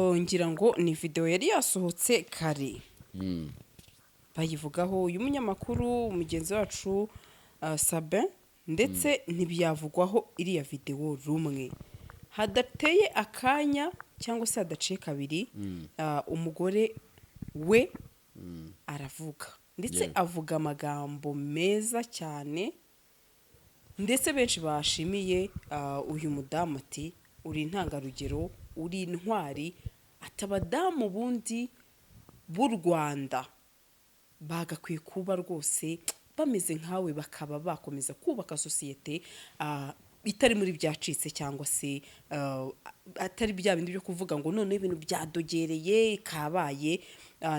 ngira ngo ni video yari yasohotse kare bayivugaho uyu munyamakuru umugenzi wacu SABIN ndetse ntibyavugwaho iriya video rumwe hadateye akanya cyangwa se hadaciye kabiri umugore we aravuga ndetse avuga amagambo meza cyane ndetse benshi bashimiye uyu mudamu ati uri intangarugero uri intwari atabadamu bundi b'u Rwanda bagakwiye kuba rwose bameze nkawe bakaba bakomeza kubaka societe itari muri byacitse cyangwa se atari bya bindi byo kuvuga ngo none ibintu byadogereye kabaye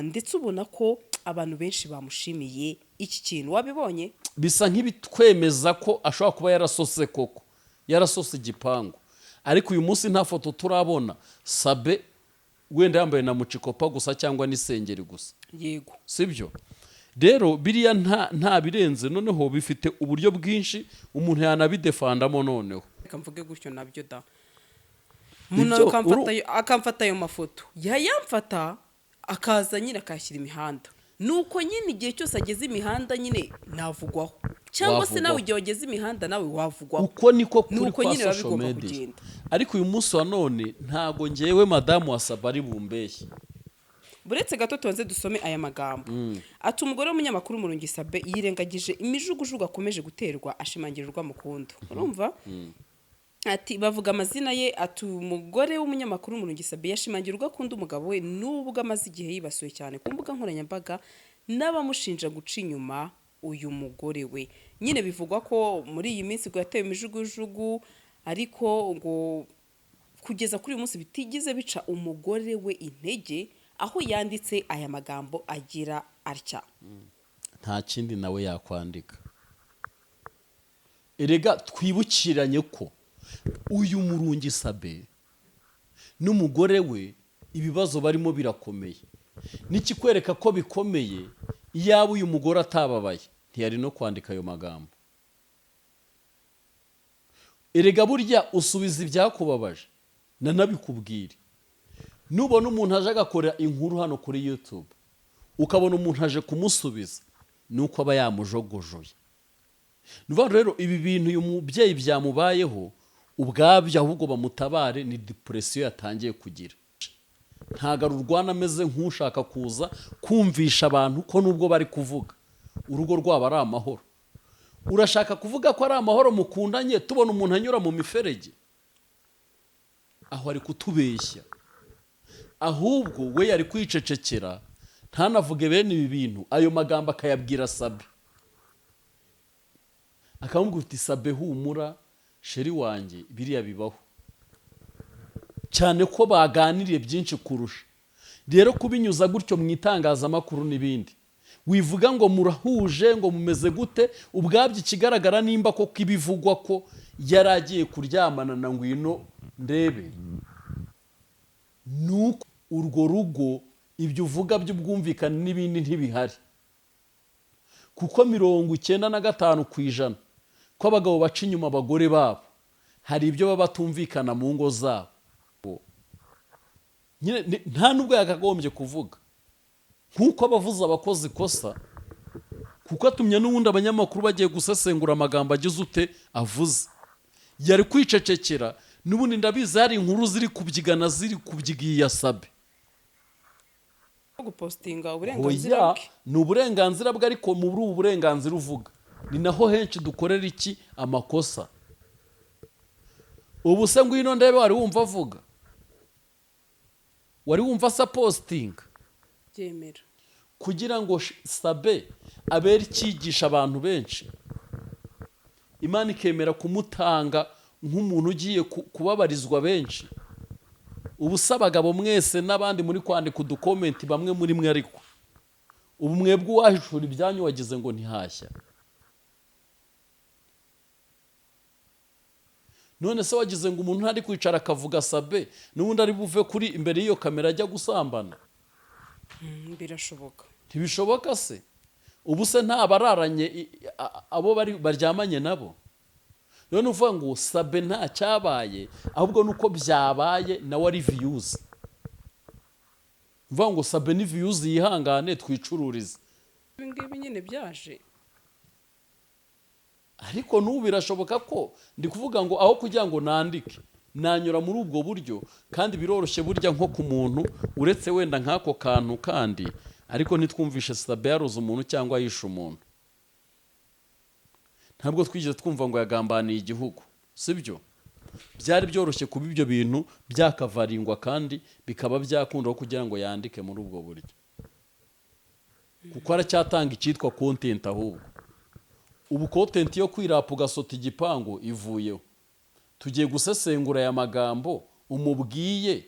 ndetse ubona ko abantu benshi bamushimiye iki kintu wabibonye bisa nk'ibitwemeza ko ashobora kuba yarasose koko yarasose igipangu ariko uyu munsi nta foto turabona Sabe wenda yambaye na mucikopa gusa cyangwa n'isengeri gusa yego sibyo rero biriya nta birenze noneho bifite uburyo bwinshi umuntu yanabidefandamo noneho kamvuge gutyo nabyo da muno akamfata ayo mafoto yayamfata akaza nyine akashyira imihanda nuko nyine igihe cyose ageze imihanda nyine navugwaho cyangwa se nawe igihe wageze imihanda nawe wavugwaho uko niko kuri kwa social media ariko uyu munsi wa none ntago ngewe madamu wa Sabe ari bumbeshye buretse gato tubanze dusome aya magambo ati umugore w'umunyamakuru Murungi Sabe yirengagije imijugujugu akomeje guterwa ashimangirirwa mukundo urumva ati bavuga amazina ye ati umugore w'umunyamakuru Murungi Sabe yashimangirwa kundi umugabo we nubwo amaze igihe yibasuye cyane ku mbuga nkoranyambaga n'abamushinja guca inyuma uyu mugore we nyine bivugwa ko muri iyi minsi ngo yatewe imijugujugu ariko ngo kugeza kuri uyu munsi bitigize bica umugore we intege aho yanditse aya magambo agira atya nta kindi nawe yakwandika erega twibukiranye ko uyu Murungi Sabe n'umugore we ibibazo barimo birakomeye nikikwereka ko bikomeye yaba uyu mugore atababaye ntiyari no kwandika ayo magambo erega burya usubiza ibyakubabaje nanabikubwire nubona umuntu aje agakora inkuru hano kuri YouTube ukabona umuntu aje kumusubiza nuko aba yamujogojoye nuva rero ibi bintu uyu mubyeyi byamubayeho ubwabyo ahubwo bamutabare ni depression yatangiye kugira ntagarurwana ameze nk'ushaka kuza kumvisha abantu ko nubwo bari kuvuga urugo rwabo ari amahoro urashaka kuvuga ko ari amahoro mukundanye tubona umuntu anyura mu miferege aho ari kutubeshya ahubwo we yari kwicecekera ntanavuge bene ibi bintu ayo magambo akayabwira Sabe akamubwira uti Sabe humura sheri wanjye biriya bibaho cyane ko baganiriye byinshi kurusha rero kubinyuza gutyo mu itangazamakuru n'ibindi wivuga ngo murahuje ngo mumeze gute ubwabyo ikigaragara nimba ko kibivugwa ko yaragiye kuryamana na NGWINONDEBE nuko urwo rugo ibyo uvuga by'ubwumvikane n'ibindi ntibihari kuko 95% ko abagabo baca inyuma abagore babo hari ibyo baba batumvikana mu ngo zabo nta nubwo yakagombye kuvuga nkuko abavuze abakozi kosa kuko atumye n'ubundi abanyamakuru bagiye gusesengura amagambo agize ute avuze yari kwicecekera n'ubundi ndabizi hari inkuru ziri kubyigana ziri kubyigiye Sabe gupostinga uburenganzira bwe ni uburenganzira bwe ariko muri ubu burenganzira uvuga ni naho henshi dukorera iki amakosa ubu se NGWINONDEBE wari wumva avuga wari wumva sa posting byemera kugira ngo Sabe abere cyigisha abantu benshi Imana ikemera kumutanga nk'umuntu ugiye kubabarizwa benshi ubu sabagabo mwese n'abandi muri kwandika udukomenti bamwe muri mwe ariko ubu mwebwe wahishura ibyanyu wagize ngo ntihashya none se wagize ngo umuntu ntari kwicara akavuga Sabe n'ubundi ari buve kuri imbere y'iyo kamera ajya gusambana birashoboka ntibishoboka se ubu se nta bararanye abo baryamanye nabo none uvuga ngo Sabe nta cyabaye ahubwo nuko byabaye nawe ari views mvuga ngo sabe ni views yihangane twicururize. ibi ngibi nyine byaje Ariko n'ubu birashoboka ko ndi kuvuga ngo aho kugira ngo nandike nanyura muri ubwo buryo, kandi biroroshye burya nko ku muntu uretse wenda nk'ako kantu kandi, ariko ntitwumvishe sabe yaruze umuntu cyangwa yishe umuntu. Ntabwo twigeze twumva ngo yagambaniye igihugu, sibyo? Byari byoroshye kuba ibyo bintu byakavaringwa kandi bikaba byakundaho kugira ngo yandike muri ubwo buryo, kuko aracyatanga icyitwa content. Ahubwo ubu content yo kwirapa ugasota igipangu ivuyeho, tugiye gusesengura aya magambo umubwiye,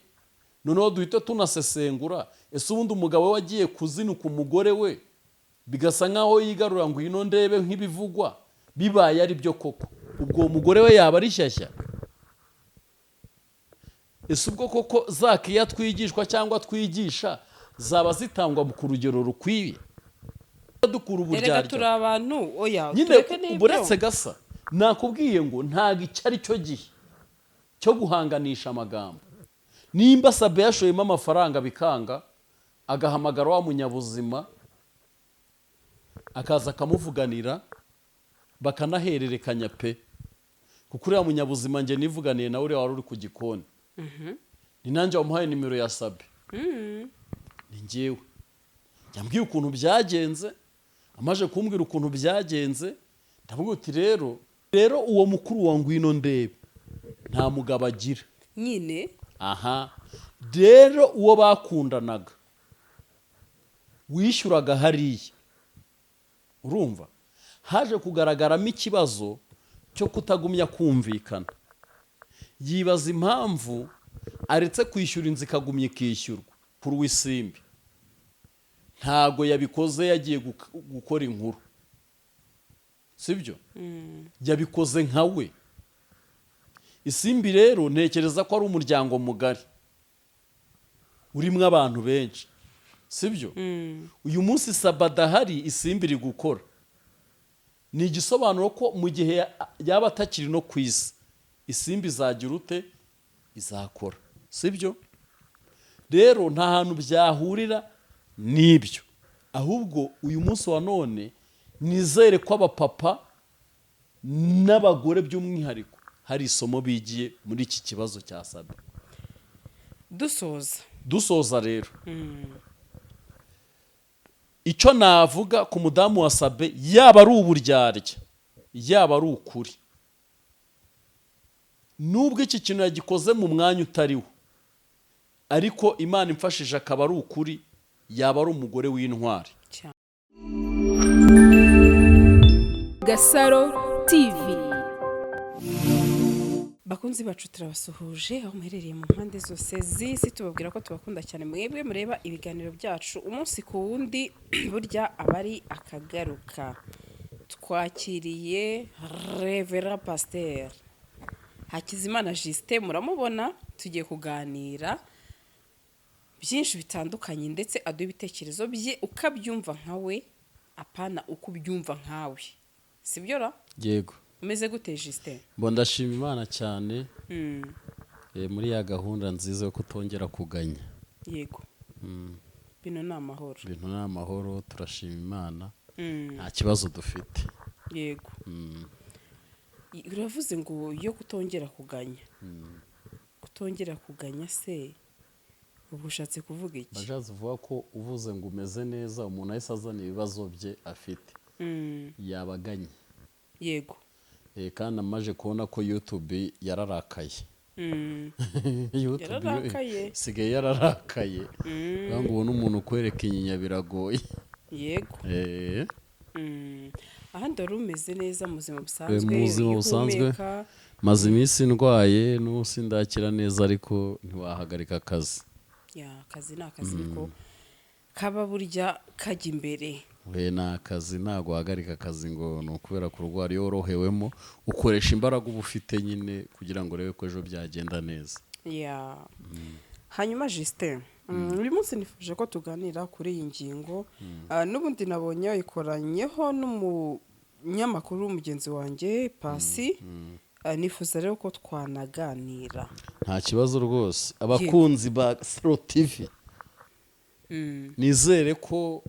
noneho duhita tunasesengura ese ubundi umugabo we wagiye kuzinuka umugore we bigasa nkaho yigarura ngo ino ndebe nk'ibivugwa bibaye ari byo koko, ubwo umugore we yaba ari shyashya? Ese ubwo koko zakiya twigishwa cyangwa twigisha zaba zitangwa ku rugero rukwiye? Dukura uburyarya. Erega turi abantu oya nyine buretse gasa nakubwiye ngo ntago icyari cyo gihe cyo guhanganisha amagambo. Nimba sabe yashoyemo amafaranga bikanga, agahamagara wa munyabuzima akaza akamuvuganira bakanahererekanya pe, kuko uriya munyabuzima nge nivuganiye nawe uriya wari uri ku gikoni, ni nanjye wamuhaye nimero ya sabe, ni njyewe. Yambwiye ukuntu byagenze, amaje kumbwira ukuntu byagenze, ndavuga uti rero uwo mukuru wa ngwino ndebe nta mugabo agira nyine. Aha, rero uwo bakundanaga wishyuraga hariya, urumva haje kugaragaramo ikibazo cyo kutagumya kumvikana. Yibaza impamvu aretse kwishyura inzu ikagumya ikishyurwa kuri w'isimbi. Ntago yabikoze yagiye gukora inkuru, sibyo? Yabikoze nka we. Isimbi rero ntekereza ko ari umuryango mugari urimo abantu benshi, sibyo? Uyu munsi sabada hari isimbi iri gukora, ni igisobanuro ko mu gihe yaba atakiri no ku isi isimbi izagira ute izakora, sibyo? Rero nta hantu byahurira n'ibyo, ahubwo uyu munsi wa none nizere ko abapapa n'abagore by'umwihariko hari isomo bigiye muri iki kibazo cya sabe. Dusoza rero icyo navuga ku mudamu wa sabe, yaba ari uburyarya yaba ari ukuri, nubwo iki kintu yagikoze mu mwanya utariwo, ariko Imana imfashije akaba ari ukuri, yaba ari umugore w'intwari. Gasaro TV. Bakunzi bacu turabasuhuje aho muherereye mu mpande zose z'isi, tubabwira ko tubakunda cyane mwebwe mureba ibiganiro byacu umunsi ku wundi. Burya abari akagaruka twakiriye Revera Pasteur Hakizimana Justin, muramubona, tugiye kuganira byinshi bitandukanye ndetse aduha ibitekerezo bye ukabyumva nkawe, apana uko ubyumva nkawe, sibyo ra? Yego. Umeze gute Justin? Bo ndashima Imana cyane muri ya gahunda nziza yo kutongera kuganya. Yego. Bino ni amahoro. Bino ni amahoro, turashima Imana, nta kibazo dufite. Yego. Uravuze ngo yo kutongera kuganya. Kutongera kuganya se ubwo ushatse kuvuga iki? Bajaze uvuga ko uvuze ngo umeze neza umuntu ahise azana ibibazo bye afite, yabaganye. Yego. Kandi amaje kubona ko YouTube yararakaye. Yararakaye. Sigaye yararakaye. Ngo ubone umuntu kwereka inyinya biragoye. Yego. Ahandi wari umeze neza mu buzima busanzwe? Mu buzima busanzwe maze iminsi ndwaye, n'ubu ndakira neza, ariko ntiwahagarika akazi. Akazi ni akazi, niko kaba burya kajya imbere. Ni akazi, ntabwo wahagarika akazi ngo ni ukubera kurwara. iyo worohewemo ukoresha imbaraga uba ufite nyine kugira ngo urebe ko ejo byagenda neza. Hanyuma Justin, uyu munsi nifuje ko tuganira kuri iyi ngingo, n'ubundi nabonye wayikoranyeho n'umunyamakuru w'umugenzi wanjye Pasi. Nifuza rero ko twanaganira. Nta kibazo rwose. Abakunzi ba GASARO TV nizere ko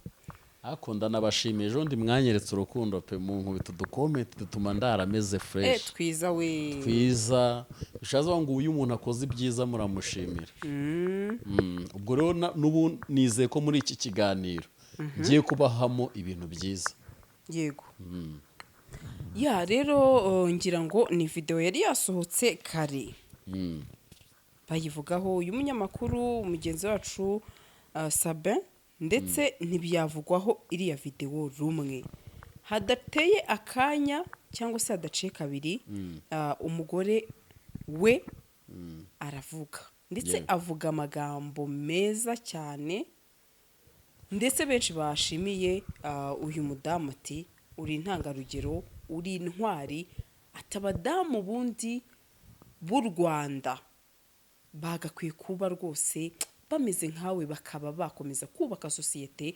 akunda nabashimiye ejo ndi mwanyeretse urukundo pe mu nkubito udukomenti dutuma ndarameze fresh twiza we twiza bishaza ngo uyu umuntu akoze ibyiza muramushimira. Ubwo rero n'ubu nizeye ko muri iki kiganiro ngiye kubahamo ibintu byiza. Yego. Ya rero ngira ngo ni video yari yasohotse kare. Bayivugaho uyu munyamakuru umugenzi wacu SABIN ndetse ntibyavugwaho iriya video rumwe. Hadateye akanya cyangwa se hadaciye kabiri umugore we aravuga ndetse avuga amagambo meza cyane ndetse benshi bashimiye uyu mudamu ati uri intangarugero uri intwari atabadamu bundi b'u Rwanda bagakwiye kuba rwose bameze nkawe bakaba bakomeza kubaka sosiyete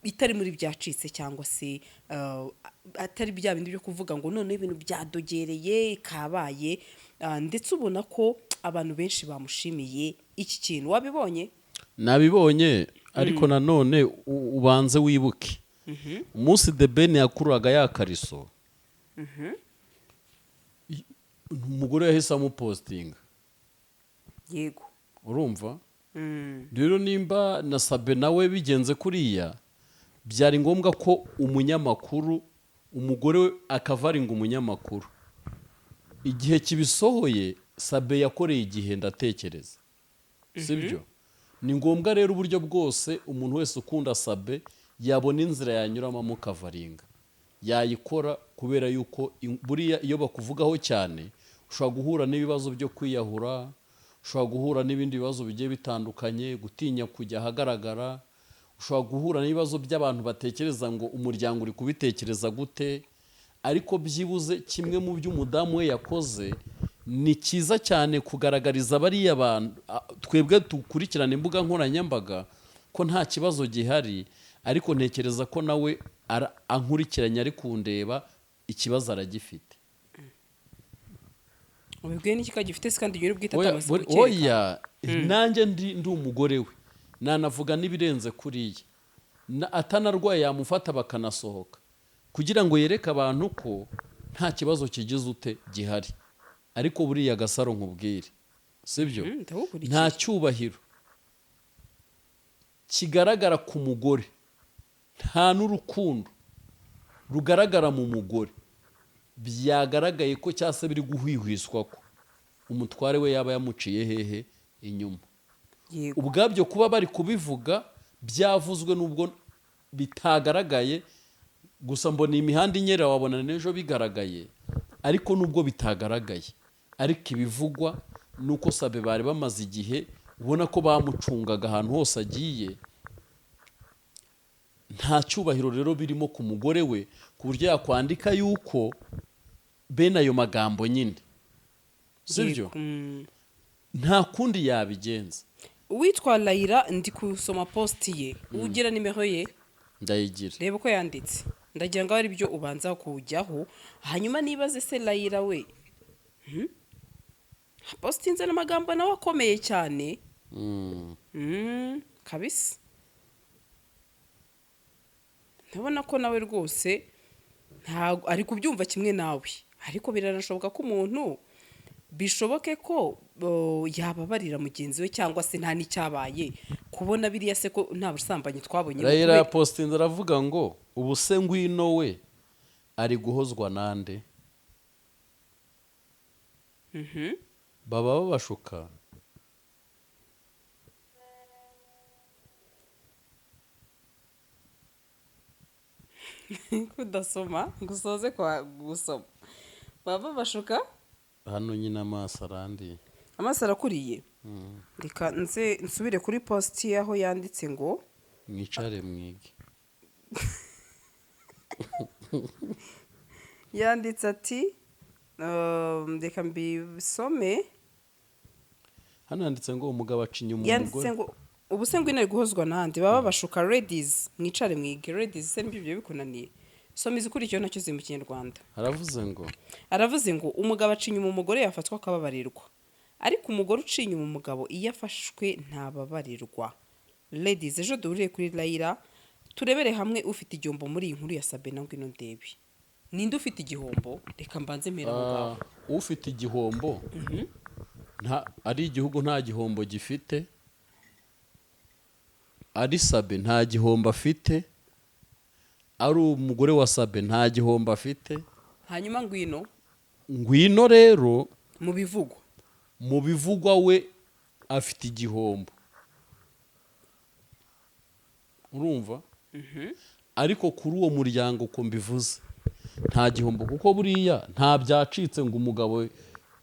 itari muri byacitse cyangwa se atari bya bindi byo kuvuga ngo none ibintu byadogereye kabaye ndetse ubona ko abantu benshi bamushimiye iki kintu wabibonye. Nabibonye ariko nanone ubanze wibuke umunsi The Ben yakururaga ya kariso umugore yahise amupostinga. Yego urumva rero nimba na SABIN nawe bigenze kuriya byari ngombwa ko umunyamakuru umugore we akavaringa umunyamakuru igihe kibisohoye SABIN yakoreye igihe ndatekereza sibyo. Ni ngombwa rero uburyo bwose umuntu wese ukunda SABIN yabona inzira yanyuramo mukavaringa yayikora kubera yuko buriya iyo bakuvugaho cyane ushobora guhura n'ibibazo byo kwiyahura, ushobora guhura n'ibindi bibazo bigiye bitandukanye, gutinya kujya ahagaragara, ushobora guhura n'ibibazo by'abantu batekereza ngo umuryango uri kubitekereza gute. Ariko byibuze kimwe mu byo umudamu we yakoze ni cyiza cyane kugaragariza bariya abantu twebwe dukurikirana imbuga nkoranyambaga ko nta kibazo gihari, ariko ntekereza ko nawe ankurikiranye ari kundeba ikibazo aragifite. ubibwiye n'iki kagifite kandi nyiri bwita atabaza kucyeka. Oya nanjye ndi umugore we nanavuga nibirenze kuriya atanarwaye yamufata bakanasohoka kugira ngo yereke abantu ko nta kibazo kigize ute gihari. Ariko buriya Gasaro nkubwire sibyo nta cyubahiro kigaragara ku mugore, nta n'urukundo rugaragara mu mugore byagaragaye ko cyase biri guhwihwiswa ko umutware we yaba yamuciye hehe inyuma. Ubwabyo kuba bari kubivuga byavuzwe nubwo bitagaragaye gusa mbona imihanda inyera wabona n'ejo bigaragaye, ariko nubwo bitagaragaye ariko ibivugwa nuko SABIN bari bamaze igihe ubona ko bamucungaga ahantu hose agiye. Nta cyubahiro rero birimo ku mugore we ku buryo yakwandika yuko bene ayo magambo nyine sibyo nta kundi yabigenza. Uwitwa Layira ndi kusoma post ye ugira nimero ye ndayigira reba ko yanditse ndagira ngo ari byo ubanza kujyaho hanyuma nibaze se Layira we postinze n'amagambo nawe akomeye cyane kabisa. Ndabona ko nawe rwose ntago ari kubyumva kimwe nawe, ariko biranashoboka ko umuntu bishoboke ko yababarira mugenzi we cyangwa se nta n'icyabaye kubona biriya se ko nta busambanyi twabonye. Layira postinze aravuga ngo ubu se ngwino we ari guhozwa nande baba babashuka. Kudasoma gusoze kwa gusoma baba bashuka hano nyine amaso arandi amaso arakuriye. Reka nsubire kuri post aho yanditse ngo mwicare mwige. yanditse ati reka mbisome. Hano yanditse ngo umugabo acinya umugore. Yanditse ngo ubu se ngwino ari guhozwa nande baba bashuka ladies mwicare mwige. Ladies se mbibyo bikunaniye soma izikurikiyeho nacyo ziri mu Kinyarwanda. Aravuze ngo umugabo acinya umugore yafatwa akababarirwa, ariko umugore ucinya umugabo iyo afashwe ntababarirwa. ladies ejo duhuriye kuri Layira turebere hamwe ufite igihombo muri iyi nkuru ya Sabe na ngwino ndebe. Ninde ufite igihombo? Reka mbanze mpera aho ngaho. Ufite igihombo ari igihugu nta gihombo gifite, ari Sabe nta gihombo afite, ari umugore wa Sabe nta gihombo afite. Hanyuma ngwino rero mu bivugwa we afite igihombo, urumva? Ariko kuri uwo muryango uko mbivuze nta gihombo, kuko buriya nta byacitse ngo umugabo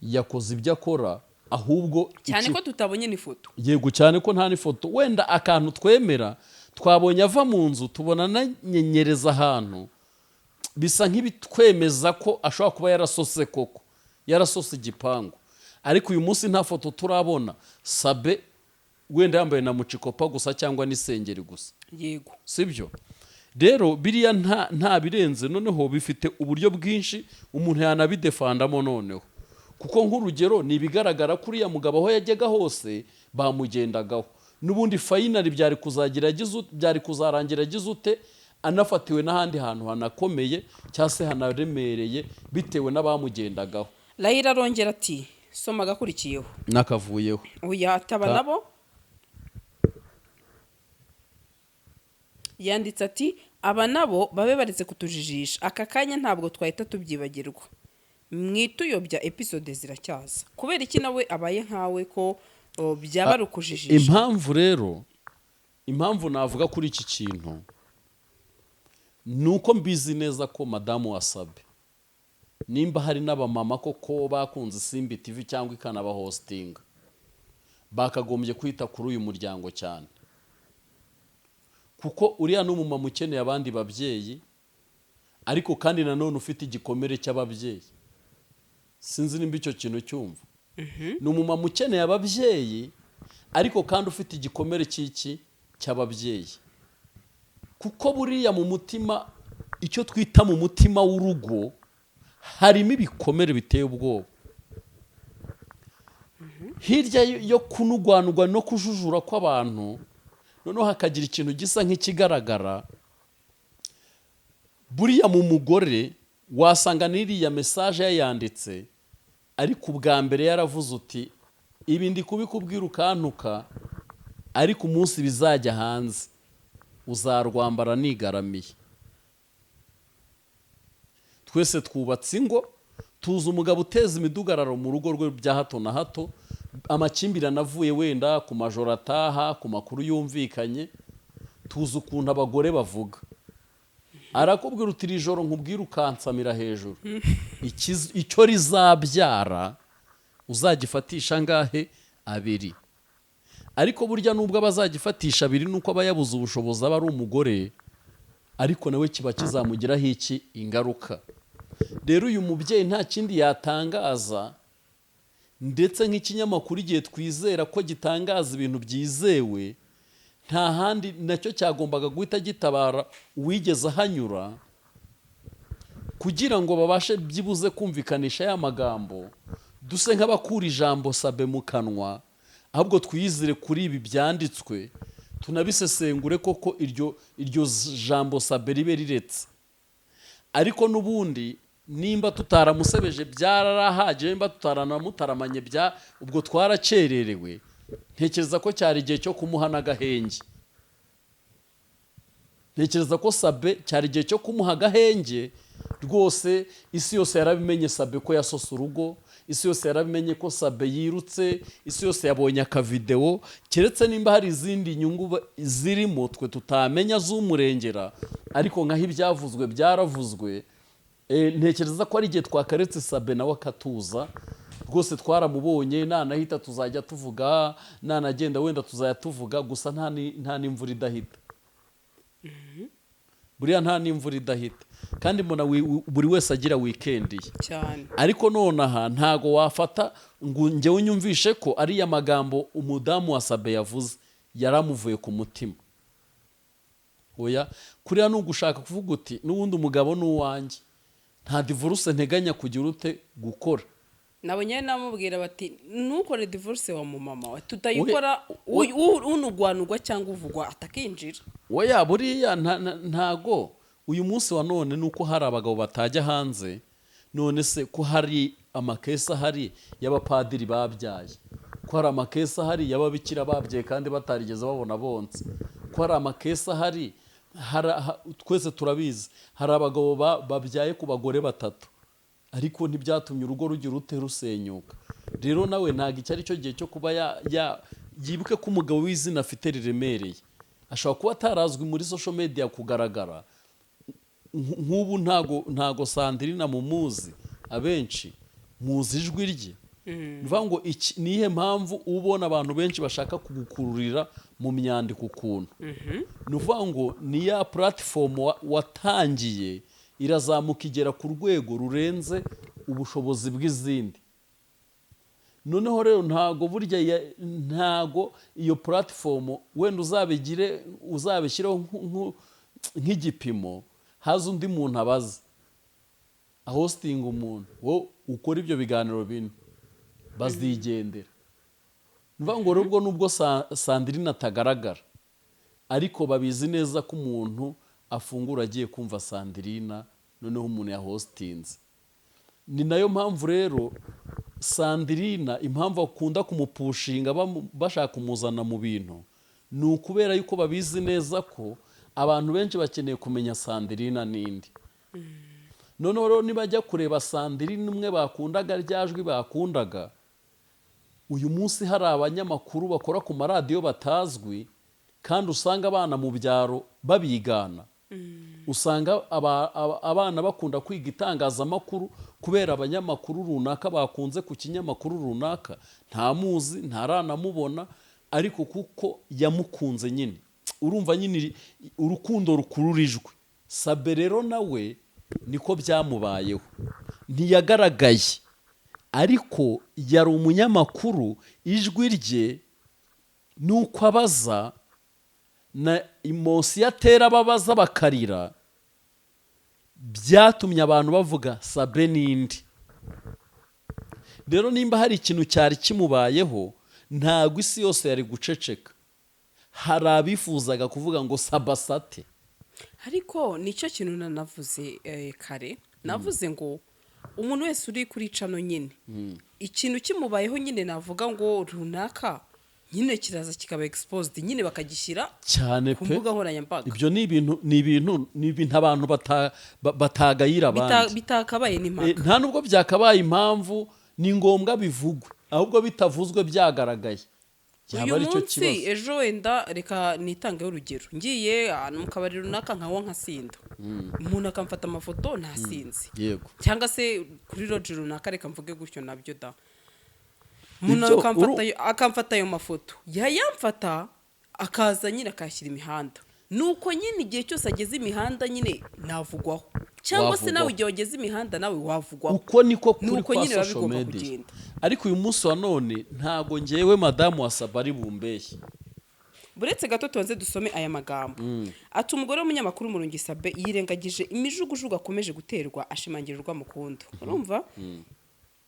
yakoze ibyo akora, ahubwo cyane ko tutabonye n'ifoto. Yego, cyane ko nta n'ifoto. Wenda akantu twemera twabonye ava mu nzu tubona nanyenyereza ahantu bisa nk'ibitwemeza ko ashobora kuba yarasose koko, yarasose igipangu. Ariko uyu munsi nta foto turabona Sabe, wenda yambaye na mucikopa gusa cyangwa n'isengeri gusa. Yego, sibyo? Rero biriya nta birenze. Noneho bifite uburyo bwinshi umuntu yanabidefandamo noneho, kuko nk'urugero ni ibigaragara kuri ya mugabo aho yajyaga hose bamugendagaho. N'ubundi finally byari kuzarangira agize ute, anafatiwe n'ahandi hantu hanakomeye cyangwa se hanaremereye bitewe n'abamugendagaho. Layira arongera ati soma agakurikiyeho nakavuyeho. Oya, ataba nabo yanditse ati aba nabo babe baretse kutujijisha, aka kanya ntabwo twahita tubyibagirwa, mwituyobya episode ziracyaza. Kubera iki nawe abaye nkawe ko byaba ari ukujijisha? Impamvu navuga kuri iki kintu nuko mbizi neza ko madamu wa Sabe, nimba hari n'abamama koko bakunze Simbi TV cyangwa ikanabahostinga, bakagombye kwita kuri uyu muryango cyane, kuko uriya n'umumama ukeneye abandi babyeyi, ariko kandi nanone ufite igikomere cy'ababyeyi. Sinzi nimba icyo kintu cyumva. Ni umumama ukeneye ababyeyi, ariko kandi ufite igikomere cy'ababyeyi, kuko buriya mu mutima, icyo twita mu mutima w'urugo, harimo ibikomere biteye ubwoba. Hirya yo kunugwanugwa no kujujura kw'abantu, noneho hakagira ikintu gisa nk'ikigaragara. Buriya mu mugore wasanga n'iriya message yayanditse, ariko ubwa mbere yaravuze uti ibi ndi kubikubwira ukantuka, ariko umunsi bizajya hanze uzarwambara nigaramiye. Twese twubatse ingo, tuzi umugabo uteza imidugararo mu rugo rwe bya hato na hato, amakimbirane avuye wenda ku majoro ataha, ku makuru yumvikanye. Tuzi ukuntu abagore bavuga, arakubwira uti iri joro nkubwira ukansamira hejuru, icyo rizabyara uzagifatisha ngahe? 2. Ariko burya nubwo abazagifatisha 2 nuko aba yabuze ubushobozi, aba ari umugore, ariko nawe kiba kizamugiraho iki? Ingaruka. Rero uyu mubyeyi nta kindi yatangaza, ndetse nk'ikinyamakuru igihe twizera ko gitangaza ibintu byizewe, nta handi nacyo cyagombaga guhita gitabara uwigeze ahanyura, kugira ngo babashe byibuze kumvikanisha ya magambo, duse nk'abakura ijambo Sabe mu kanwa, ahubwo twiyizire kuri ibi byanditswe, tunabisesengure koko iryo jambo Sabe ribe riretse. Ariko n'ubundi nimba tutaramusebeje byarahagije, nimba tutaranamutaramanye ubwo twaracererewe, ntekereza ko cyari igihe cyo kumuha n'agahenge. Ntekereza ko Sabe cyari igihe cyo kumuha agahenge rwose. Isi yose yarabimenye Sabe ko yasose urugo, isi yose yarabimenye ko Sabe yirutse, isi yose yabonye akavideo, keretse nimba hari izindi nyungu zirimo twe tutamenya z'umurengera, ariko nkaho ibyavuzwe byaravuzwe. Ntekereza ko ari igihe twakaretse Sabe nawe akatuza rwose. Twaramubonye, nanahita tuzajya tuvuga, nanagenda wenda tuzajya tuvuga, gusa nta n'imvura idahita. Buriya nta n'imvura idahita, kandi mbona buri wese agira weekend cyane. Ariko nonaha ntago wafata ngo njyewe unyumvishe ko ariya magambo umudamu wa Sabe yavuze yaramuvuye ku mutima. Oya, kuriya n'ugushaka kuvuga uti n'ubundi umugabo n'uwanjye, nta divorce nteganya kugira ute gukora, nabo nyine namubwira bati ntukore divorce wa mumama we tutayikora unugwanugwa cyangwa uvugwa atakinjira oya buriya ntago uyu munsi wa none nuko hari abagabo batajya hanze none se ko hari amakesa hari y'abapadiri babyaye ko hari amakesa hari y'ababikira babyaye kandi batarigeze babona bonse ko hari amakesa hari twese turabizi hari abagabo babyaye ku bagore batatu ariko ntibyatumye urugo rugira ute rusenyuka rero nawe ntago icyo ari cyo gihe cyo kuba yibuke ko umugabo w'izina afite riremereye ashobora kuba atarazwi muri social media kugaragara nk'ubu ntago Sandrine mumuzi abenshi muzi ijwi rye nivuga ngo nihe mpamvu ubona abantu benshi bashaka kugukururira mu myandiko ukuntu nivuga ngo ni ya platform watangiye irazamuka igera ku rwego rurenze ubushobozi bw'izindi noneho rero ntago burya ntago iyo platform wenda uzabishyiraho nk'igipimo haza undi muntu abaza ahostinga umuntu wo ukora ibyo biganiro bine bazigendera nivuga ngo rubwo nubwo Sandrine atagaragara ariko babizi neza ko umuntu afungura agiye kumva Sandrine noneho umuntu yahostinze ni nayo mpamvu rero Sandrine impamvu akunda kumupushinga bashaka kumuzana mu bintu ni ukubera yuko babizi neza ko abantu benshi bakeneye kumenya Sandrine n'indi noneho rero nibajya kureba Sandrine umwe bakundaga ryajwi bakundaga uyu munsi hari abanyamakuru bakora ku maradiyo batazwi kandi usanga abana mu byaro babigana usanga abana bakunda kwiga itangazamakuru kubera abanyamakuru runaka bakunze ku kinyamakuru runaka ntamuzi ntaranamubona ariko kuko yamukunze nyine urumva nyine urukundo rukururijwe Sabe rero nawe niko byamubayeho ntiyagaragaye ariko yari umunyamakuru ijwi rye nuko abaza na emosi yatera ababaza bakarira byatumye abantu bavuga Sabe n'indi rero nimba hari ikintu cyari kimubayeho ntago isi yose yari guceceka hari abifuzaga kuvuga ngo Sabasate ariko nicyo kintu nanavuze kare navuze ngo umuntu wese uri kuri cano nyine ikintu kimubayeho nyine navuga ngo runaka nyine kiraza kikaba exposed nyine bakagishyira cyane ku mbuga nkoranyambaga ibyo ni ibintu abantu batagayira abandi bitakabaye n'impaka nta nubwo byakabaye impamvu ni ngombwa bivugwe ahubwo bitavuzwe byagaragaye uyu munsi ejo wenda reka nitangeho urugero ngiye ahantu mu kabari runaka nkawo nkasinda umuntu akamfata amafoto ntasinzi yego cyangwa se kuri roji runaka reka mvuge gutyo nabyo da umuntu akamfata ayo mafoto yayamfata akaza nyine akashyira imihanda nuko nyine igihe cyose ageze imihanda nyine navugwaho cyangwa se nawe igihe wageze imihanda nawe wavugwaho uko niko kuri kwa social media ariko uyu munsi wa none ntago ngewe madamu wa Sabe ari bumbeshye buretse gato tubanze dusome aya magambo ati umugore w'umunyamakuru Murungi Sabe yirengagije imijugujugu akomeje guterwa ashimangirirwa mukunda urumva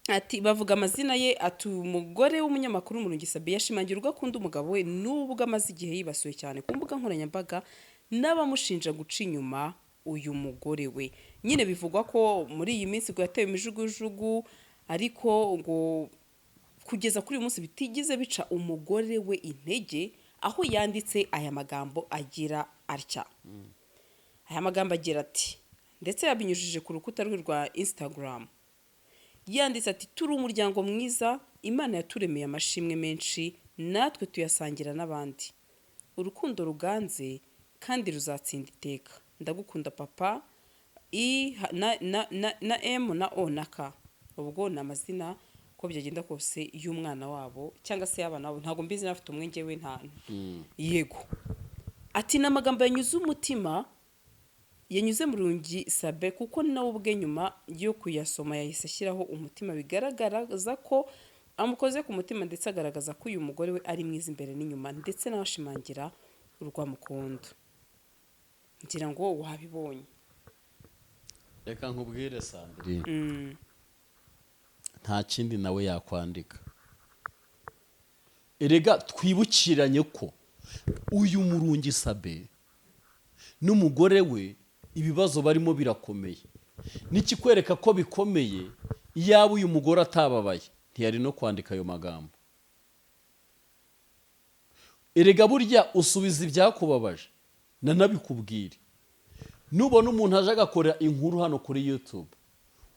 ati bavuga amazina ye ati umugore w'umunyamakuru Murungi Sabe yashimangirwa akunda umugabo we nubwo amaze igihe yibasuye cyane ku mbuga nkoranyambaga n'abamushinja guca inyuma uyu mugore we nyine bivugwa ko muri iyi minsi ngo yatewe imijugujugu ariko ngo kugeza kuri uyu munsi bitigeze bica umugore we intege aho yanditse aya magambo agira atya aya magambo agira ati ndetse yabinyujije ku rukuta rwe rwa Instagram yanditse ati turi umuryango mwiza Imana yaturemeye amashimwe menshi natwe tuyasangira n'abandi urukundo ruganze kandi ruzatsinda iteka ndagukunda papa na M na O na K ubwo ni amazina ko byagenda kose y'umwana wabo cyangwa se y'abana babo ntabwo mbizi nafite umwenge we nta yego ati n'amagambo yanyuze umutima yanyuze Murungi Sabe kuko nawe ubwe nyuma yo kuyasoma yahise ashyiraho umutima bigaragaza ko amukoze ku mutima ndetse agaragaza ko uyu mugore we ari mwiza imbere n'inyuma ndetse n'abashimangira urwamukunda ngira ngo wabibonye reka nkubwire Sandrine nta kindi nawe yakwandika. Erega twibukiranye ko uyu murungi Sabe n'umugore we ibibazo barimo birakomeye. Nikikwereka ko bikomeye, iyaba uyu mugore atababaye ntiyari no kwandika ayo magambo. Erega burya usubiza ibyakubabaje nanabikubwire. Nubona umuntu aje agakora inkuru hano kuri YouTube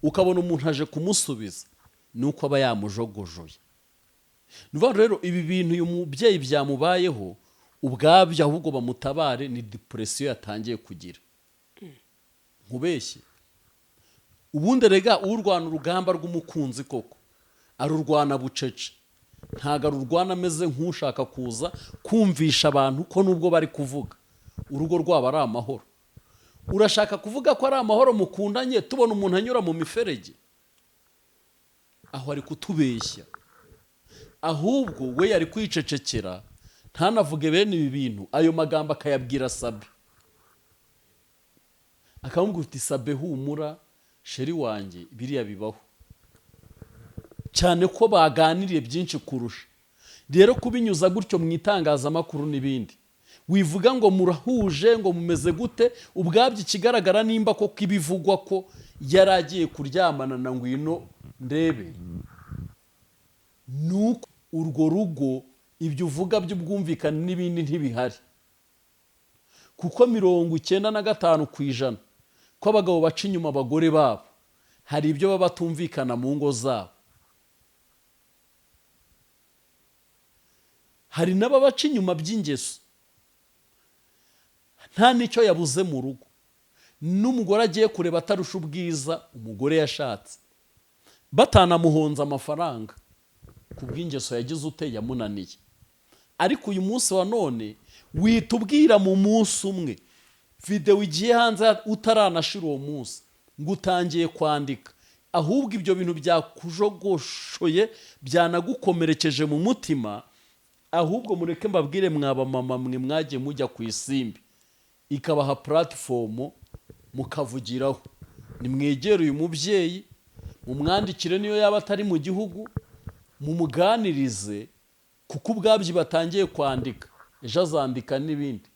ukabona umuntu aje kumusubiza, nuko aba yamujogojoye. Nuva rero ibi bintu uyu mubyeyi byamubayeho ubwabyo ahubwo bamutabare, ni depression yatangiye kugira. Nkubeshye. Ubundi rega urwana urugamba rw'umukunzi koko arurwana bucece, ntago arurwana ameze nk'ushaka kuza kumvisha abantu ko nubwo bari kuvuga urugo rwabo ari amahoro. Urashaka kuvuga ko ari amahoro mukundanye tubona umuntu anyura mu miferege? Aho ari kutubeshya. Ahubwo we yari kwicecekera ntanavuge bene ibi bintu, ayo magambo akayabwira Sabe. Akamubwira uti Sabe humura sheri wanjye biriya bibaho. Cyane ko baganiriye byinshi kurusha. Rero kubinyuza gutyo mu itangazamakuru n'ibindi, wivuga ngo murahuje ngo mumeze gute, ubwabyo ikigaragara nimba ko kibivugwa ko yaragiye kuryamana na Ngwinondebe, nuko urwo rugo ibyo uvuga by'ubwumvikane n'ibindi ntibihari. Kuko 95% ko abagabo baca inyuma abagore babo hari ibyo baba batumvikana mu ngo zabo. Hari n'ababaca inyuma by'ingeso, nta nicyo yabuze mu rugo. N'umugore agiye kureba atarusha ubwiza umugore yashatse, batanamuhonza amafaranga kubw'ingeso yagize ute yamunaniye. Ariko uyu munsi wa none witubwira mu munsi umwe video igiye hanze utaranashira uwo munsi ngo utangiye kwandika, ahubwo ibyo bintu byakujogoshoye byanagukomerekeje mu mutima. Ahubwo mureke mbabwire mwaba mama mwe mwagiye mujya ku isimbi ikabaha platform mukavugiraho, nimwegere uyu mubyeyi mumwandikire niyo yaba atari mu gihugu, mumuganirize, kuko ubwabyo batangiye kwandika ejo azandika n'ibindi.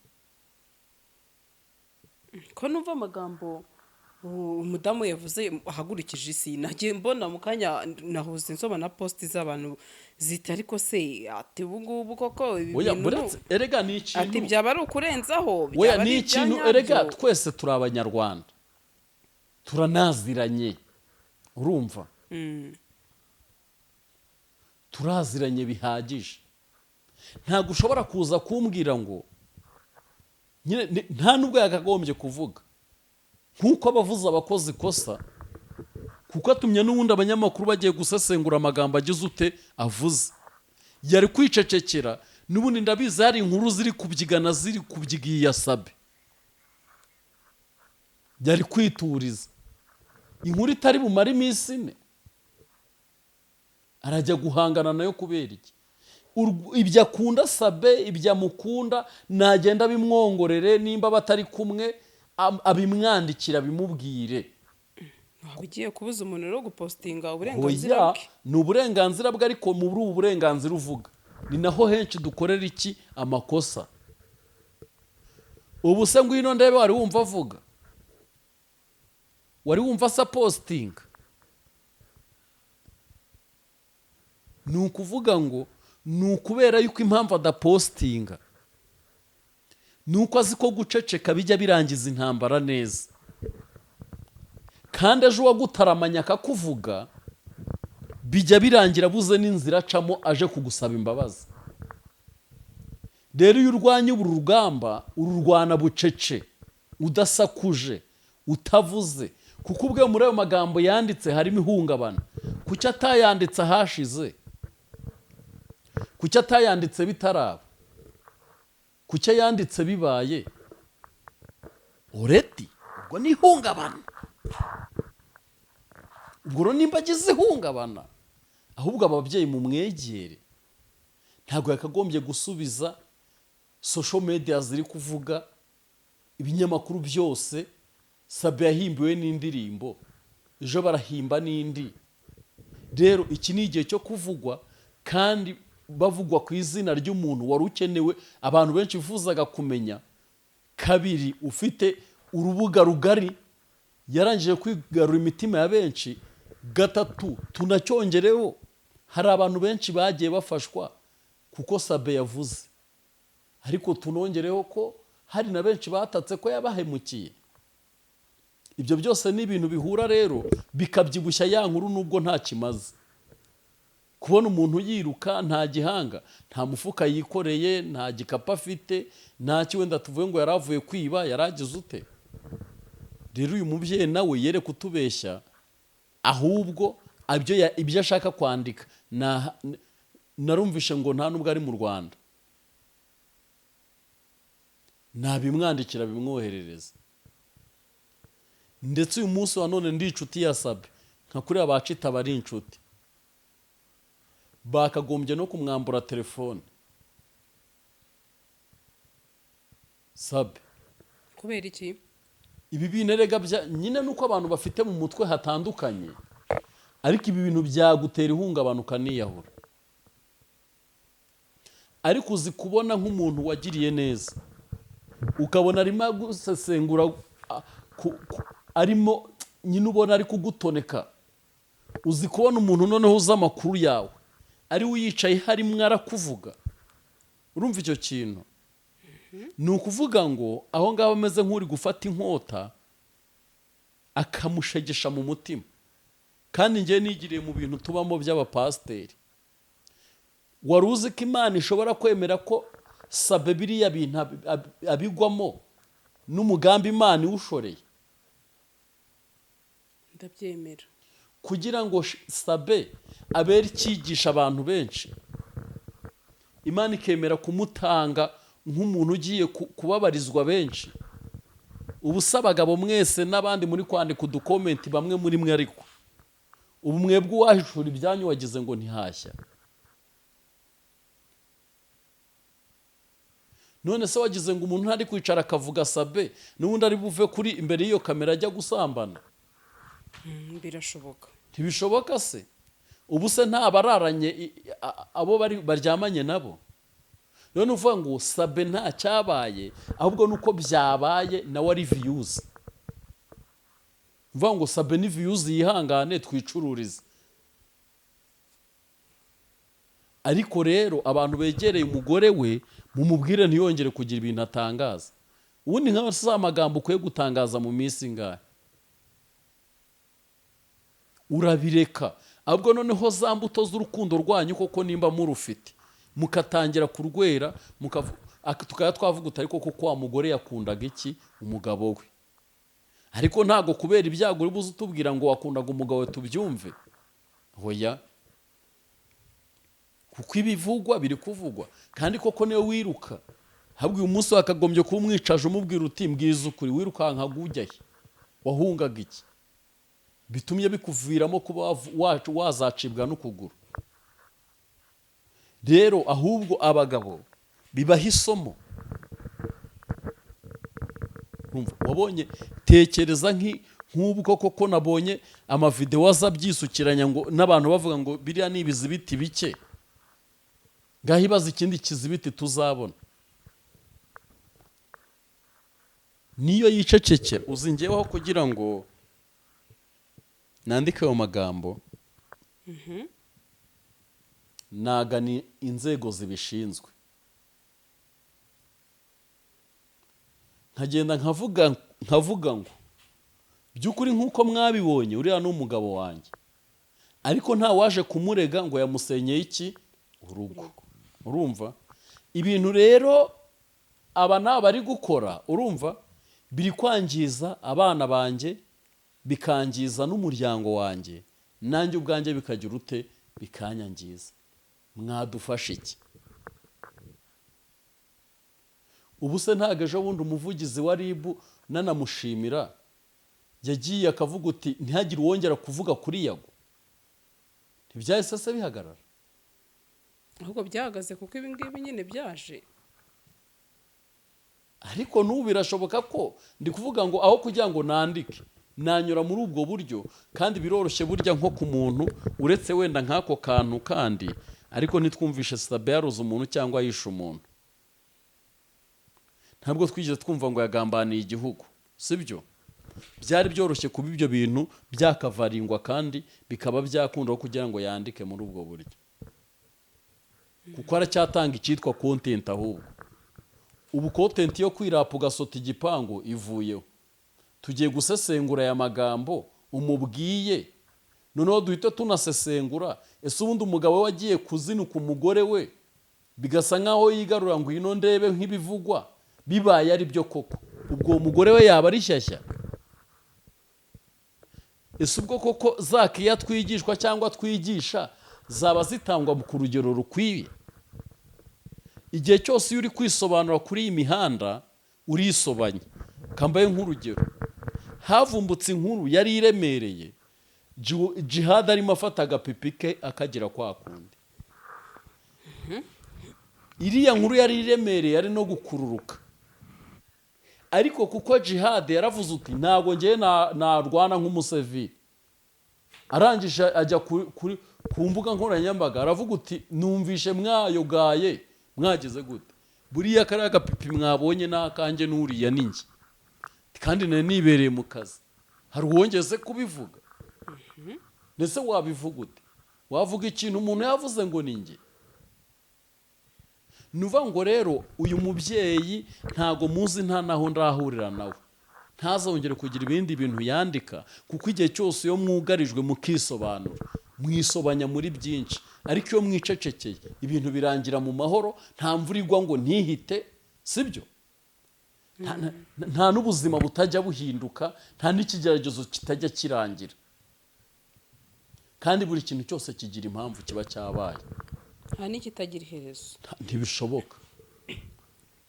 Ko numva amagambo umudamu yavuze ahagurikije isi, nagiye mbona mu kanya nahuze nsoma na post z'abantu zita ariko se ati ubungubu koko ibi bintu erega ni ikintu ati byaba ari ukurenzaho, byaba ni ikintu. Erega twese turi abanyarwanda turanaziranye, urumva? Turaziranye bihagije. Ntabwo ushobora kuza kumbwira ngo nta nubwo yakagombye kuvuga nkuko abavuze abakoze ikosa, kuko atumye n'ubundi abanyamakuru bagiye gusesengura amagambo agize ute avuze. Yari kwicecekera, n'ubundi ndabizi hari inkuru ziri kubyigana ziri kubyigiye Sabe. Yari kwituriza inkuru itari bumare iminsi ine, arajya guhangana nayo kubera iki? Ibyo akunda Sabe, ibyo amukunda nagenda bimwongorere, nimba batari kumwe abimwandikira bimubwire. Bigiye kubuza umuntu rero gupostinga uburenganzira bwe. Ni uburenganzira bwe, ariko muri ubu burenganzira uvuga ni naho henshi dukorera iki amakosa. Ubu se Ngwinondebe wari wumva avuga, wari wumva asa posting? Ni ukuvuga ngo ni ukubera yuko impamvu adapostinga ni uko azi ko guceceka bijya birangiza intambara neza, kandi ejo uwagutaramanya akakuvuga bijya birangira buze n'inzira acamo aje kugusaba imbabazi. Rero iyo urwanya uru rugamba ururwana bucece, udasakuje, utavuze, kuko ubwe muri ayo magambo yanditse harimo ihungabana. Kuki atayanditse ahashize? Kuki atayanditse bitaraba? Kuki yanditse bibaye already? Ubwo ni ihungabana. Ubwo nimba agize ihungabana, ahubwo ababyeyi mu mwegere. Ntabwo yakagombye gusubiza social media ziri kuvuga, ibinyamakuru byose Sabe yahimbiwe n'indirimbo, ejo barahimba n'indi. rero iki ni igihe cyo kuvugwa kandi bavugwa ku izina ry'umuntu wari ukenewe abantu benshi bifuzaga kumenya. Kabiri, ufite urubuga rugari yarangije kwigarura imitima ya benshi. Gatatu, tunacyongereho hari abantu benshi bagiye bafashwa kuko Sabe yavuze, ariko tunongereho ko hari na benshi batatse ko yabahemukiye. Ibyo byose ni ibintu bihura rero bikabyibushya ya nkuru nubwo nta kimaze. Kubona umuntu yiruka nta gihanga, nta mufuka yikoreye, nta gikapu afite, nta kiwenda tuvuye ngo yaravuye kwiba, yaragize ute. Rero uyu mubyeyi nawe yere kutubeshya, ahubwo ibyo ashaka kwandika narumvishe ngo nta nubwo ari mu Rwanda, nabimwandikira bimwoherereza. Ndetse uyu munsi wa none ndi inshuti ya Sabe, nka kuri abacita bari inshuti, bakagombye no kumwambura telefone Sabe. Kubera iki? Ibi bintu erega nyine nuko abantu bafite mu mutwe hatandukanye, ariko ibi bintu byagutera ihungabana ukaniyahura. Ariko uzi kubona nk'umuntu wagiriye neza, ukabona arimo gusesengura, arimo nyine ubona ari kugutoneka. Uzi kubona umuntu noneho uzi amakuru yawe ari we yicaye harimo arakuvuga. Urumva icyo kintu? Ni ukuvuga ngo aho ngaho ameze nk'uri gufata inkota akamushegesha mu mutima. Kandi njye nigiriye mu bintu tubamo by'abapasiteri. Wari uzi ko Imana ishobora kwemera ko Sabe biriya bintu abigwamo n'umugambi Imana iwushoreye? Ndabyemera. Kugira ngo Sabe abere icyigisha abantu benshi, Imana ikemera kumutanga nk'umuntu ugiye kubabarizwa benshi. Ubu se abagabo mwese n'abandi muri kwandika udukomenti bamwe muri mwe, ariko ubu mwebwe uwahishura ibyanyu wagize ngo ntihashya. None se wagize ngo umuntu ntari kwicara akavuga Sabe n'ubundi ari buve kuri imbere y'iyo kamera ajya gusambana? Birashoboka. Ntibishoboka se? Ubu se nta bararanye abo baryamanye nabo? None uvuga ngo Sabe nta cyabaye, ahubwo nuko byabaye nawe ari views. Uvuga ngo Sabe ni views, yihangane twicururize. Ariko rero abantu begereye umugore we mumubwire ntiyongere kugira ibintu atangaza. Ubundi nka se amagambo ukwiye gutangaza mu minsi ngahe urabireka, ahubwo noneho za mbuto z'urukundo rwanyu koko nimba murufite mukatangira kurwera, tukaba twavuga utari koko ko wa mugore yakundaga iki umugabo we. Ariko ntago kubera ibyago uri buze utubwira ngo wakundaga umugabo we tubyumve. Hoya, kuko ibivugwa biri kuvugwa kandi koko niyo wiruka. Ahubwo uyu munsi wakagombye kuba umwicaje umubwira uti mbwiza ukuri, wirukanka gujya he, wahungaga iki bitumye bikuviramo kuba wazacibwa n'ukuguru. Rero ahubwo abagabo bibaha isomo. Wabonye, tekereza nk'ubwo koko nabonye amavideo azabyisukiranya ngo n'abantu bavuga ngo biriya ni ibizibiti bike, ngaho ibaza ikindi kizibiti tuzabona. Niyo yicecekera, uzingeyeho kugira ngo nandike ayo magambo, nagana inzego zibishinzwe, nkagenda nkavuga ngo by'ukuri nk'uko mwabibonye uriya ni umugabo wanjye, ariko nta waje kumurega ngo yamusenyeye iki urugo. Urumva ibintu rero aba naba bari gukora, urumva biri kwangiza abana banjye, bikangiza n'umuryango wanjye, nanjye ubwanjye bikagira ute, bikanyangiza. Mwadufasha iki? Ubu se ntago ejo bundi umuvugizi wa RIB nanamushimira yagiye akavuga uti ntihagire uwongera kuvuga kuri Yago? Ntibyahise se bihagarara? Ahubwo byahagaze kuko ibi ngibi nyine byaje. Ariko n'ubu birashoboka ko ndi kuvuga ngo aho kugira ngo nandike nanyura muri ubwo buryo kandi biroroshye burya nko ku muntu uretse wenda nk'ako kantu kandi ariko ntitwumvishe Sabe yaroze umuntu cyangwa yishe umuntu. Ntabwo twigeze twumva ngo yagambaniye igihugu, sibyo? Byari byoroshye kuba ibyo bintu byakavaringwa kandi bikaba byakunda kugira ngo yandike muri ubwo buryo, kuko aracyatanga icyitwa content. Ahubwo ubu content yo kwirapa ugasota igipangu ivuyeho, tugiye gusesengura aya magambo umubwiye, noneho duhita tunasesengura ese ubundi umugabo we wagiye kuzinuka umugore we bigasa nkaho yigarura ngo ino ndebe nk'ibivugwa bibaye ari byo koko, ubwo umugore we yaba ari shyashya? Ese ubwo koko zakiya twigishwa cyangwa twigisha zaba zitangwa ku rugero rukwiye? Igihe cyose iyo uri kwisobanura kuri iyi mihanda urisobanye. Kambaye nk'urugero, havumbutse inkuru yari iremereye, Jihad arimo afata agapipi ke akagira kwa kundi. Iriya nkuru yari iremereye, ari no gukururuka, ariko kuko Jihad yaravuze uti ntabwo ngiye narwana nk'umusevili, arangije ajya ku mbuga nkoranyambaga aravuga uti numvishe mwayogaye mwageze gute, buriya kariya gapipi mwabonye n'akanjye n'uriya ninjye kandi nibereye mu kazi, hari uwongeze kubivuga? Ndetse wabivuga ute? Wavuga ikintu umuntu yavuze ngo ninjye? Nuva ngo rero uyu mubyeyi ntago muzi, nta naho ndahurira nawe, ntazongere kugira ibindi bintu yandika, kuko igihe cyose iyo mwugarijwe mukisobanura mwisobanya muri byinshi, ariko iyo mwicecekeye ibintu birangira mu mahoro, nta mvura igwa ngo ntihite, sibyo? Nta n'ubuzima butajya buhinduka, nta n'ikigeragezo kitajya kirangira, kandi buri kintu cyose kigira impamvu kiba cyabaye, nta n'ikitagira iherezo. Ntibishoboka,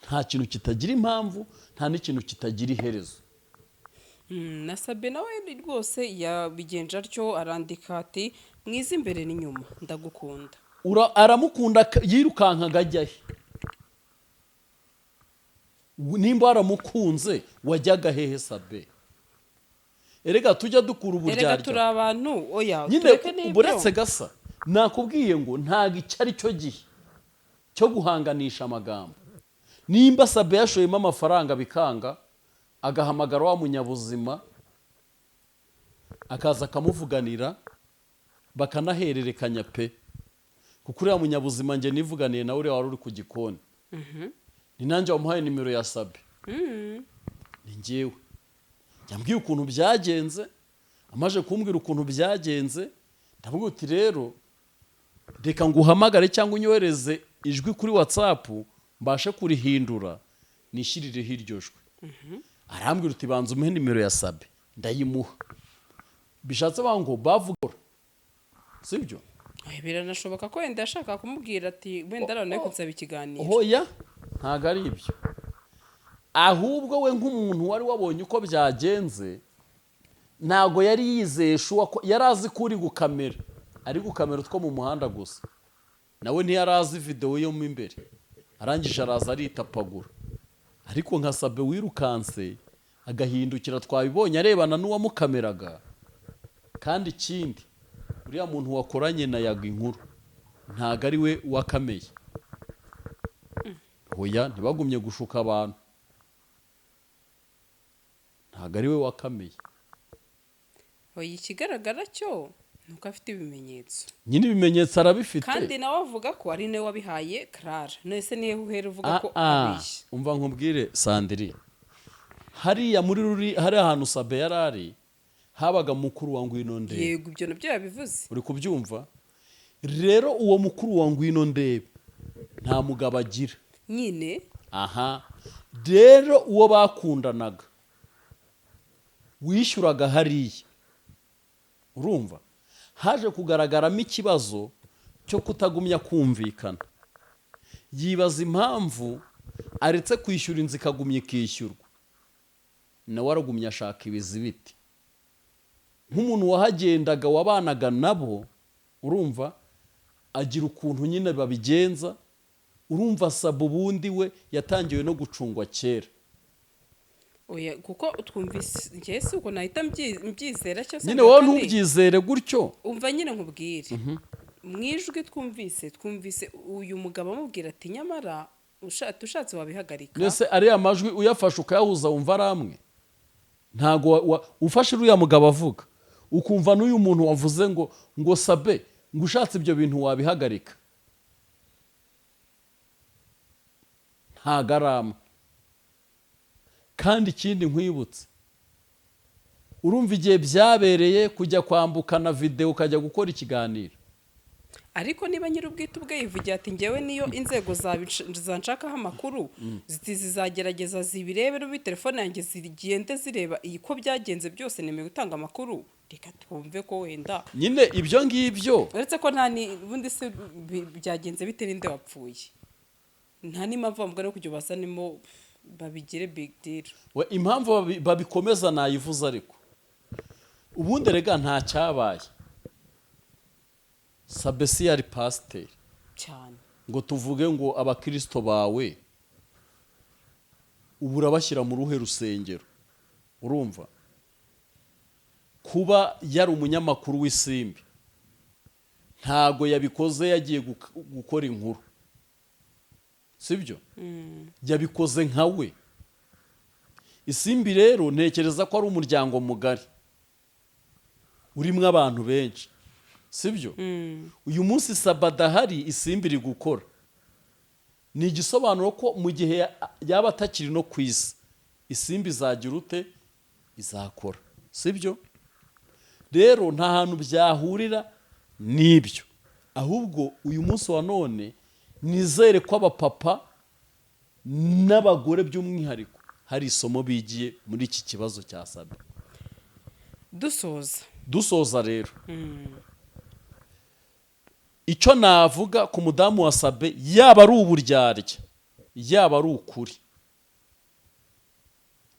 nta kintu kitagira impamvu, nta n'ikintu kitagira iherezo. Na Sabe nawe rwose yabigenje atyo, arandika ati mwiza imbere n'inyuma ndagukunda. Aramukunda, yirukankaga ajyahe? Nimba waramukunze wajyaga hehe Sabe? Erega tujya dukura uburyarya, erega turi abantu, oya nyine buretse gasa nakubwiye ngo ntago icyo ari cyo gihe cyo guhanganisha amagambo. Nimba Sabe yashoyemo amafaranga bikanga, agahamagara wa munyabuzima akaza akamuvuganira bakanahererekanya pe, kuko uriya munyabuzima nge nivuganiye nawe uriya wari uri ku gikoni, ni nanjye wamuhaye nimero ya Sabe, ni njyewe. Yambwiye ukuntu byagenze, amaje kumbwira ukuntu byagenze, ndavuga uti rero reka nguhamagare cyangwa unyohereze ijwi kuri WhatsApp mbashe kurihindura nishirireho iryo jwi. Arambwira uti banza umuhe nimero ya Sabe, ndayimuha. Bishatse ngo bavuga, sibyo? Biranashoboka ko wenda yashaka kumubwira ati wenda arone kunsaba ikiganiro. Hoya, ntago ari ibyo. Ahubwo we nk'umuntu wari wabonye uko byagenze, ntago yari yizeye shuwa ko yari azi kuri gukamera, ari gukamera utwo mu muhanda gusa. Nawe ntiyari azi video yo mu imbere, arangije araza aritapagura. Ariko nka Sabe wirukanse agahindukira, twabibonye arebana n'uwamukameraga. Kandi ikindi, uriya muntu wakoranye na Yaga inkuru ntago ari we wakameye. Hoya, ntibagumye gushuka abantu, ntago ari we wakameye. Hoya, ikigaragara cyo nuko afite ibimenyetso. Nyine ibimenyetso arabifite, kandi nawe avuga ko ari nawe wabihaye Clara. Nese nihe uhera uvuga ko abishye? Umva nkubwire Sandrine, hariya muri ruri hari ahantu Sabe yarari habaga mukuru wa Ngwinondebe. Yego, ibyo nabyo yabivuze. Uri kubyumva? Rero uwo mukuru wa Ngwinondebe nta mugabo agira nyine. Aha, rero uwo bakundanaga wishyuraga hariya, urumva haje kugaragaramo ikibazo cyo kutagumya kumvikana. Yibaza impamvu aretse kwishyura inzu ikagumya ikishyurwa, nawe aragumya ashaka ibizibiti. Nk'umuntu wahagendaga wabanaga nabo, urumva agira ukuntu nyine babigenza. Urumva Sabe ubundi we yatangiwe no gucungwa kera. oya kuko twumvise njye si uko nahita mbyizera cyose nyine wowe ntubyizere gutyo umva nyine nkubwire mwijwi twumvise uyu mugabo amubwira ati nyamara ushatse wabihagarika mbese ariya majwi uyafashe ukayahuza wumva ari amwe ntago ufashe uriya mugabo avuga ukumva n'uyu muntu wavuze ngo sabe ngo ushatse ibyo bintu wabihagarika ntago ari amwe kandi ikindi nkwibutse urumva igihe byabereye kujya kwambukana video ukajya gukora ikiganiro ariko niba nyir'ubwite ubwe yivugira ati ngewe niyo inzego zanshakaho amakuru zizagerageza zibirebere ubi telefone yanjye zigende zireba ko byagenze byose nemeye gutanga amakuru reka twumve ko wenda nyine ibyo ngibyo uretse ko nta bundi se byagenze bite ninde wapfuye nta n'impamvu bavuga no kujya basanemo babigire big deal impamvu babikomeza nayivuze ariko ubundi rega nta cyabaye sabesi yari pasiteri cyane ngo tuvuge ngo abakristo bawe ubu urabashyira mu ruhe rusengero urumva kuba yari umunyamakuru w'isimbi ntago yabikoze yagiye gukora inkuru sibyo yabikoze nka we isimbi rero ntekereza ko ari umuryango mugari urimo abantu benshi sibyo uyu munsi sabada hari isimbi iri gukora ni igisobanuro ko mu gihe yaba atakiri no ku isi isimbi izagira ute izakora sibyo rero nta hantu byahurira n'ibyo ahubwo uyu munsi wa none nizere ko abapapa n'abagore by'umwihariko hari isomo bigiye muri iki kibazo cya sabe dusoza rero icyo navuga ku mudamu wa sabe yaba ari uburyarya yaba ari ukuri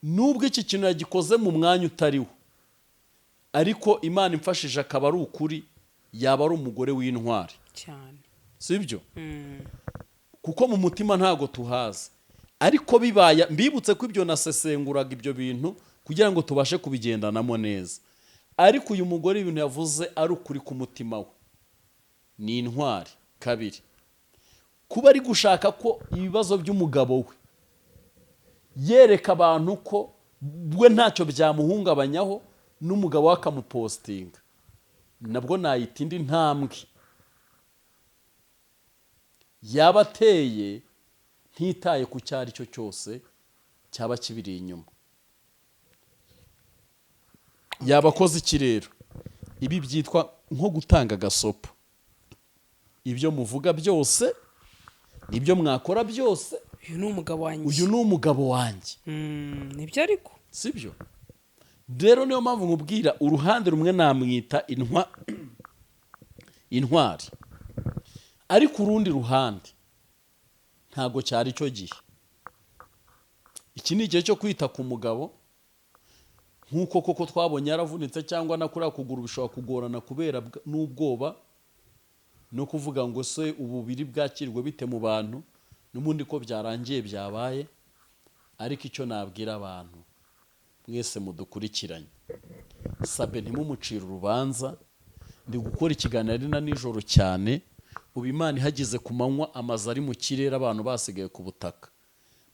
nubwo iki kintu yagikoze mu mwanya utariho ariko imana imfashije akaba ari ukuri yaba ari umugore w'intwari cyane sibyo kuko mu mutima ntago tuhaza ariko bibaye mbibutse ko ibyo nasesenguraga ibyo bintu kugira ngo tubashe kubigendanamo neza ariko uyu mugore ibintu yavuze ari ukuri ku mutima we ni intwari kabiri kuba ari gushaka ko ibibazo by'umugabo we yereka abantu ko we ntacyo byamuhungabanyaho n'umugabo we akamupostinga nabwo nayita indi ntambwe yaba ateye ntitaye ku cyo ari cyo cyose cyaba kibiri inyuma yaba akoze iki rero ibi byitwa nko gutanga gasopo ibyo muvuga byose nibyo mwakora byose uyu ni umugabo wanjye nibyo ariko sibyo rero niyo mpamvu nkubwira uruhande rumwe namwita intwari ariko urundi ruhande ntago cyari cyo gihe iki ni igihe cyo kwita ku mugabo nk'uko koko twabonye yaravunitse cyangwa na kuriya kuguru bishobora kugorana kubera n'ubwoba no kuvuga ngo se ububiri bwakirwe bite mu bantu n'ubundi ko byarangiye byabaye ariko icyo nabwira abantu mwese mudukurikiranye sabe ntimumucire urubanza ndi gukora ikiganiro ari na nijoro cyane ubu imana ihageze ku manywa amazu ari mu kirere abantu basigaye ku butaka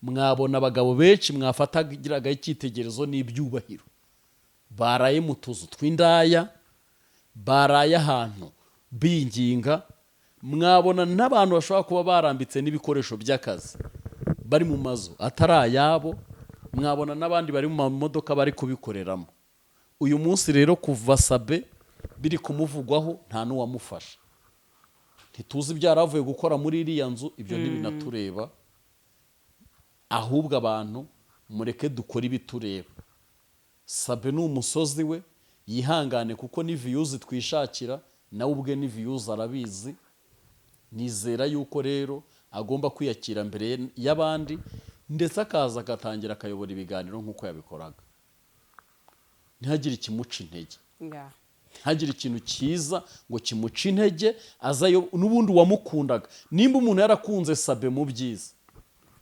mwabona abagabo benshi mwafatagiraga icyitegererezo n'ibyubahiro baraye mu tuzu tw'indaya baraye ahantu binginga mwabona n'abantu bashobora kuba barambitse n'ibikoresho by'akazi bari mu mazu atari ayabo mwabona n'abandi bari mu mamodoka bari kubikoreramo uyu munsi rero kuva sabe biri kumuvugwaho nta n'uwamufasha ntituzi ibyo yaravuye gukora muri iriya nzu ibyo ntibinatureba ahubwo abantu mureke dukore ibitureba sabe ni umusozi we yihangane kuko ni viyuzi twishakira nawe ubwe ni viyuzi arabizi nizera yuko rero agomba kwiyakira mbere y'abandi ndetse akaza agatangira akayobora ibiganiro nk'uko yabikoraga ntihagire ikimuca intege ntihagire ikintu cyiza ngo kimuce intege azayo n'ubundi wamukundaga nimba umuntu yarakunze sabe mu byiza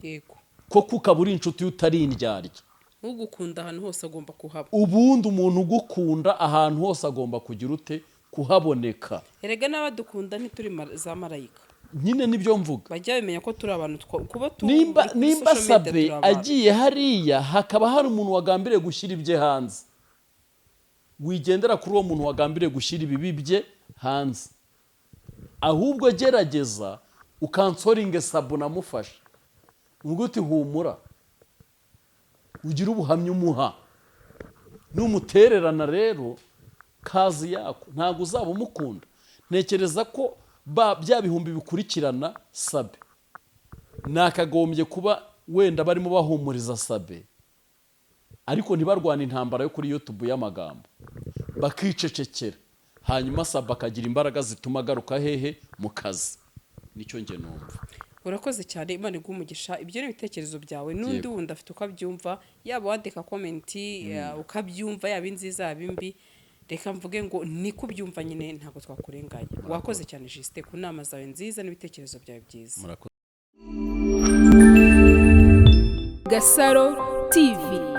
yego koko ukaba uri inshuti utari indyarya ugukunda ahantu hose agomba kuhaba. ubundi umuntu ugukunda ahantu hose agomba kugira ute kuhaboneka. Erega n'abadukunda ntituri za marayika. Nyine nibyo mvuga. Bajya bimenya ko turi abantu kuba nimba Sabe agiye hariya hakaba hari umuntu wagambiriye gushyira ibye hanze. Wigendera kuri uwo muntu wagambiriye gushyira ibibi bye hanze. Ahubwo gerageza ukansoringe Sabe namufasha. Ubwo uti humura. Ugira ubuhamya umuha. Numutererana rero kazi yako ntago uzaba umukunda. Ntekereza ko bya bihumbi bikurikirana Sabe nakagombye kuba wenda barimo bahumuriza Sabe, ariko ntibarwana intambara yo kuri YouTube y'amagambo, bakicecekera hanyuma Sabe akagira imbaraga zituma agaruka hehe mu kazi. Nicyo nge numva. Urakoze cyane, Imana igumugisha. Ibyo ni ibitekerezo byawe, n'undi wundi afite uko abyumva, yaba wandika comment ukabyumva, yaba inziza yaba imbi. Reka mvuge ngo niko ubyumva nyine, ntabwo twakurenganya. Wakoze cyane Juste ku nama zawe nziza n'ibitekerezo byawe byiza. Gasaro TV.